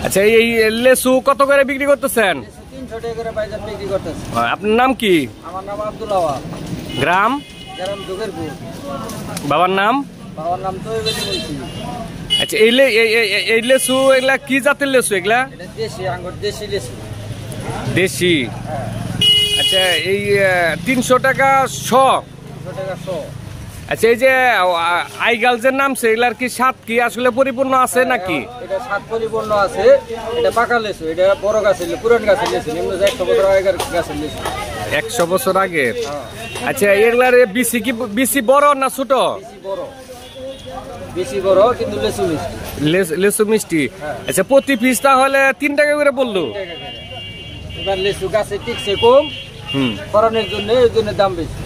আচ্ছা, এই লেসু কত করে বিক্রি করতেছেন? 300 টাকা করে বাজার বিক্রি করতেছে। আপনার নাম কি? আমার নাম আব্দুল আওয়াল। গ্রাম? গ্রাম দুগেরপুর। বাবার নাম? বাবার নাম তো বলছি। আচ্ছা, এই লেসু এগুলা কি জাতের লেসু এগুলা? এটা দেশি আঙ্গুর, দেশি লেসু। দেশি? হ্যাঁ। আচ্ছা, এই 300 টাকা শ? 300 টাকা শ। আচ্ছা, এই যে আইগালজের নাম এগুলার কি স্বাদ কি আসলে পরিপূর্ণ আছে নাকি? এটা স্বাদ পরিপূর্ণ আছে। এটা পাকা লেসু, এটা বড় গাছের পুরান গাছের লেসু, নিম্ন 100 বছর আগের গাছের লেসু। 100 বছর আগের? আচ্ছা, এগুলার বিসি কি বিসি বড় না ছোট? বেশি বড়, বেশি বড়, কিন্তু লেসু মিষ্টি। লেসু মিষ্টি। আচ্ছা, প্রতি পিস তাহলে 3 টাকা করে বললো। এবার লেসু গাছে টিকছে কম, ফলনের জন্য এই জন্য দাম বেশি।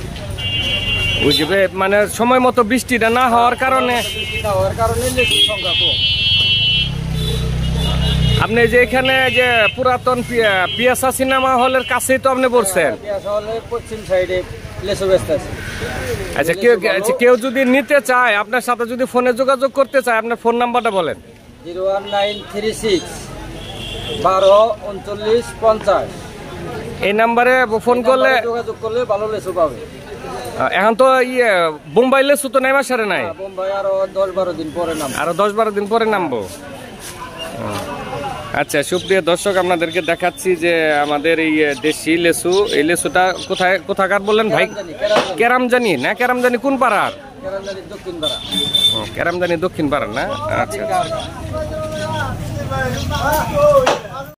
বুঝবে, মানে সময় মতো বৃষ্টিটা না হওয়ার কারণে লেসুর সংখ্যা কম। আপনি যে এখানে যে পুরাতন পিয়াসা সিনেমা হলের কাছেই তো আপনি বলছেন। পিয়াসা হলের পশ্চিম সাইডে লেসু ব্যস্ত আছে। আচ্ছা, কেউ যদি নিতে চায় আপনার সাথে, যদি ফোনে যোগাযোগ করতে চায়, আপনার ফোন নাম্বারটা বলেন। 01936 12 39 50। এই নাম্বারে ফোন করলে, যোগাযোগ করলে ভালো লেসু পাবে। এখন তো বোম্বাই লেসু তো নেমা সারে নাই। বোম্বাই আরো 10-12 দিন পরে নামবে। আরো 10-12 দিন পরে নামবো। আচ্ছা, সুপ্রিয় দর্শক, আপনাদেরকে দেখাচ্ছি যে আমাদের এই দেশি লেসু, এই লেসুটা কোথাকার বললেন ভাই? কেরামজানি না? কেরামজানি কোন পাড়ার? কেরামজানি দক্ষিণ পাড়া। কেরামজানি দক্ষিণ পাড়ার না? আচ্ছা।